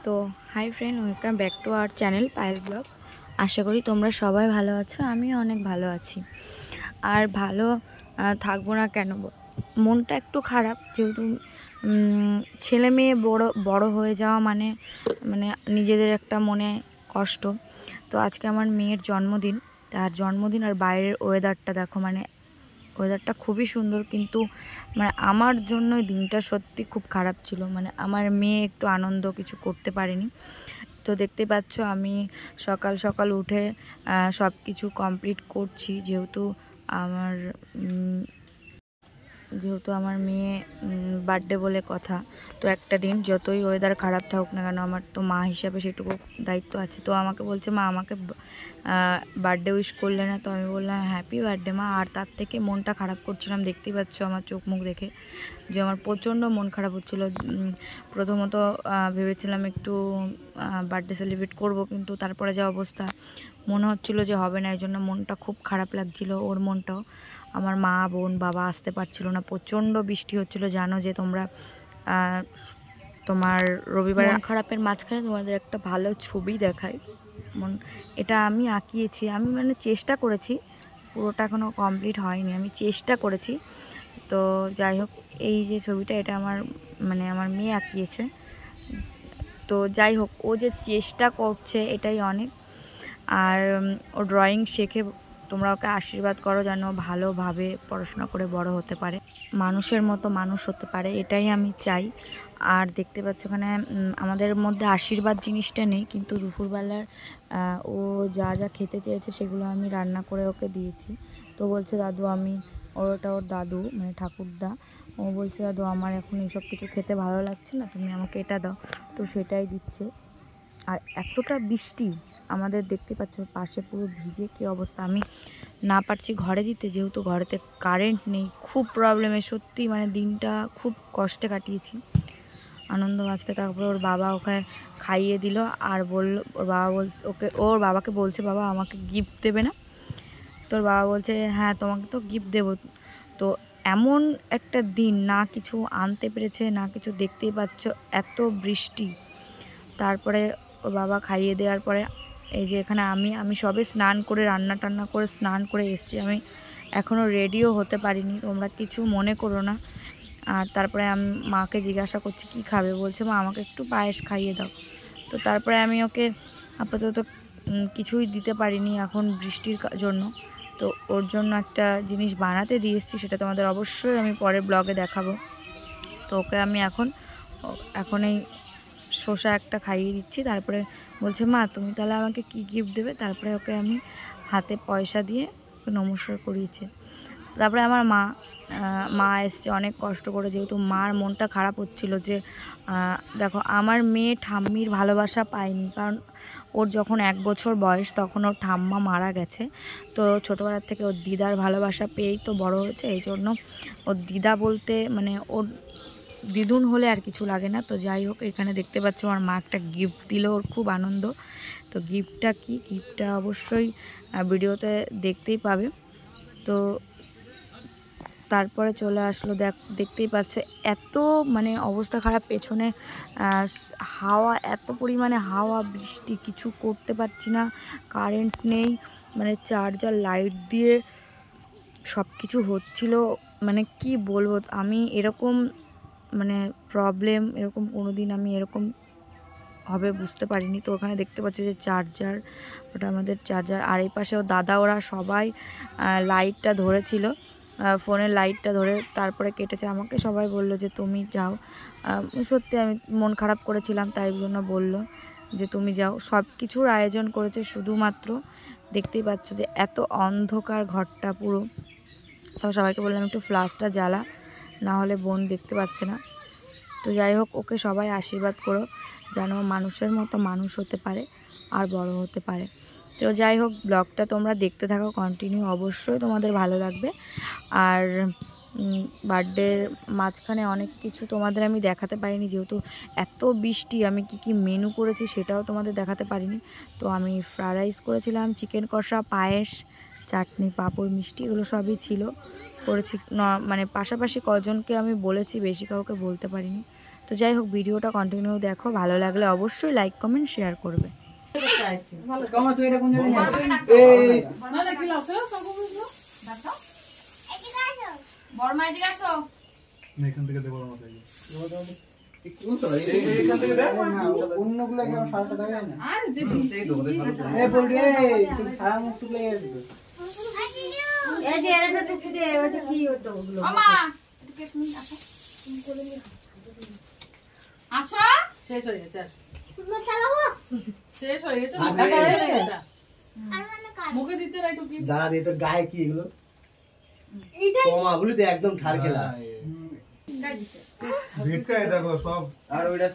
তো hi friend, welcome back to our channel Payel blog. আশা করি তোমরা সবাই ভালো আছো, আমিও অনেক ভালো আছি। আর ভালো থাকবো না কেন, মনটা একটু খারাপ, যেহেতু ছেলে মেয়ে বড় বড় হয়ে যাওয়া মানে মানে নিজেদের একটা মনে কষ্ট। তো আজকে আমার মেয়ের জন্মদিন, তার জন্মদিন আর বাইরের ওয়েদারটা দেখো, মানে ওয়েদারটা খুবই সুন্দর, কিন্তু মানে আমার জন্য দিনটা সত্যি খুব খারাপ ছিল। মানে আমার মেয়ে একটু আনন্দ কিছু করতে পারেনি। তো দেখতে পাচ্ছ আমি সকাল সকাল উঠে সব কিছু কমপ্লিট করছি, আমার যেহেতু আমার মেয়ে বার্থডে বলে কথা। তো একটা দিন যতই ওয়েদার খারাপ থাকুক না কেন, আমার তো মা হিসাবে সেটুকু দায়িত্ব আছে। তো আমাকে বলছে, মা আমাকে বার্থডে উইশ করলে না? তো আমি বললাম হ্যাপি বার্থডে মা। আর তার থেকে মনটা খারাপ করছিলাম, দেখতেই পাচ্ছ আমার চোখ মুখ দেখে যে আমার প্রচণ্ড মন খারাপ হচ্ছিলো। প্রথমত ভেবেছিলাম একটু বার্থডে সেলিব্রেট করব, কিন্তু তারপরে যা অবস্থা মনে হচ্ছিলো যে হবে না, এই জন্য মনটা খুব খারাপ লাগছিলো। ওর মনটাও, আমার মা বোন বাবা আসতে পারছিল না, প্রচণ্ড বৃষ্টি হচ্ছিলো। জানো যে তোমরা তোমার রবিবার মন খারাপের মাঝখানে তোমাদের একটা ভালো ছবি দেখাই। এটা আমি আঁকিয়েছি, আমি মানে চেষ্টা করেছি, পুরোটা এখনও কমপ্লিট হয়নি, আমি চেষ্টা করেছি। তো যাই হোক, এই যে ছবিটা, এটা আমার মেয়ে আঁকিয়েছে। তো যাই হোক, ও যে চেষ্টা করছে এটাই অনেক। আর ও ড্রয়িং শেখে, তোমরা ওকে আশীর্বাদ করো যেন ভালোভাবে পড়াশোনা করে বড় হতে পারে, মানুষের মতো মানুষ হতে পারে, এটাই আমি চাই। আর দেখতে পাচ্ছ ওখানে আমাদের মধ্যে আশীর্বাদ জিনিসটা নেই, কিন্তু দুপুরবেলার ও যা যা খেতে চেয়েছে সেগুলো আমি রান্না করে ওকে দিয়েছি। তো বলছে দাদু, ওটা ওর দাদু মানে ঠাকুরদা, ও বলছে দাদু আমার এখন এইসব কিছু খেতে ভালো লাগছে না, তুমি আমাকে এটা দাও। তো সেটাই দিচ্ছে। আর এতটা বৃষ্টি আমাদের, দেখতে পাচ্ছ পাশে পুরো ভিজে কী অবস্থা। আমি না পারছি ঘরে দিতে, যেহেতু ঘরেতে কারেন্ট নেই, খুব প্রবলেমে, সত্যি মানে দিনটা খুব কষ্টে কাটিয়েছি আনন্দ মাঝকে। তারপরে ওর বাবা ওকে খাইয়ে দিল, আর বলল, ওর বাবাকে বলছে, বাবা আমাকে গিফট দেবে না? তোর বাবা বলছে হ্যাঁ তোমাকে তো গিফট দেবো। তো এমন একটা দিন, না কিছু আনতে পেরেছে না কিছু, দেখতেই পাচ্ছ এত বৃষ্টি। তারপরে ওর বাবা খাইয়ে দেওয়ার পরে এই যে এখানে আমি সবে স্নান করে রান্না টান্না করে স্নান করে এসেছি, আমি এখনও রেডিও হতে পারিনি, তোমরা কিছু মনে করো না। আর তারপরে আমি মাকে জিজ্ঞাসা করছি কি খাবে, বলছে মা আমাকে একটু পায়েস খাইয়ে দাও। তো তারপরে আমি ওকে আপাতত কিছুই দিতে পারিনি এখন বৃষ্টির জন্য। তো ওর জন্য একটা জিনিস বানাতে দিয়ে এসেছি, সেটা তোমাদের অবশ্যই আমি পরের ব্লগে দেখাবো। তো ওকে আমি এখন এই শসা একটা খাইয়ে দিচ্ছি। তারপরে বলছে মা তুমি তাহলে আমাকে কি গিফট দেবে? তারপরে ওকে আমি হাতে পয়সা দিয়ে নমস্কার করিয়েছে। তারপরে আমার মা এসছে অনেক কষ্ট করে, যেহেতু মার মনটা খারাপ হচ্ছিল যে দেখো আমার মেয়ে ঠাম্মির ভালোবাসা পায়নি, কারণ ওর যখন 1 বছর বয়স তখন ওর ঠাম্মা মারা গেছে। তো ছোটোবেলার থেকে ওর দিদার ভালোবাসা পেয়েই তো বড় হয়েছে, এই জন্য ওর দিদা বলতে মানে ওর দিদুন হলে আর কিছু লাগে না। তো যাই হোক, এখানে দেখতে পাচ্ছ আমার মা একটা গিফট দিল, ওর খুব আনন্দ। তো গিফটটা কি, গিফটটা অবশ্যই ভিডিওতে দেখতেই পাবে। তো তারপরে চলে আসলো, দেখতেই পাচ্ছে এত মানে অবস্থা খারাপ, পেছনে হাওয়া, এত পরিমাণে হাওয়া বৃষ্টি, কিছু করতে পারছি না, কারেন্ট নেই, মানে চার্জার লাইট দিয়ে সব কিছু হচ্ছিল। মানে কি বলবো, আমি এরকম মানে প্রবলেম এরকম কোনো দিন আমি এরকম হবে বুঝতে পারিনি। তো ওখানে দেখতে পাচ্ছি যে চার্জার, ওটা আমাদের চার্জার। আর এই পাশেও দাদা ওরা সবাই লাইটটা ধরেছিল, ফোনের লাইটটা ধরে তারপরে কেটেছে। আমাকে সবাই বললো যে তুমি যাও, সত্যি আমি মন খারাপ করেছিলাম, তাই জন্য বললো যে তুমি যাও। সব কিছুর আয়োজন করেছে, শুধুমাত্র দেখতেই পাচ্ছ যে এত অন্ধকার ঘরটা পুরো। তো সবাইকে বললাম একটু ফ্ল্যাশটা জ্বালা, না হলে বোন দেখতে পাচ্ছে না। তো যাই হোক, ওকে সবাই আশীর্বাদ করো যেন মানুষের মতো মানুষ হতে পারে আর বড় হতে পারে। তো যাই হোক, ব্লগটা তোমরা দেখতে থাকো কন্টিনিউ, অবশ্যই তোমাদের ভালো লাগবে। আর বার্থডের মাঝখানে অনেক কিছু তোমাদের আমি দেখাতে পারিনি, যেহেতু এত বৃষ্টি। আমি কি মেনু করেছি সেটাও তোমাদের দেখাতে পারিনি। তো আমি ফ্রাইড রাইস করেছিলাম, চিকেন কষা, পায়েস, চাটনি, পাঁপড়, মিষ্টি, এগুলো সবই করেছি। মানে পাশাপাশি কজনকে আমি বলেছি, বেশি কাউকে বলতে পারিনি। তো তো যাই হোক, ভিডিওটা কন্টিনিউ দেখো, ভালো লাগলে অবশ্যই লাইক কমেন্ট শেয়ার করবে। শেষ হয়ে গেছে মুখে দিতে না একটু কি দাঁড়া দিয়ে তোর গায়ে কি এগুলো কমাগুলো তো একদম ঠার খেলা ভিটকায় দেখো সব আর ওইটা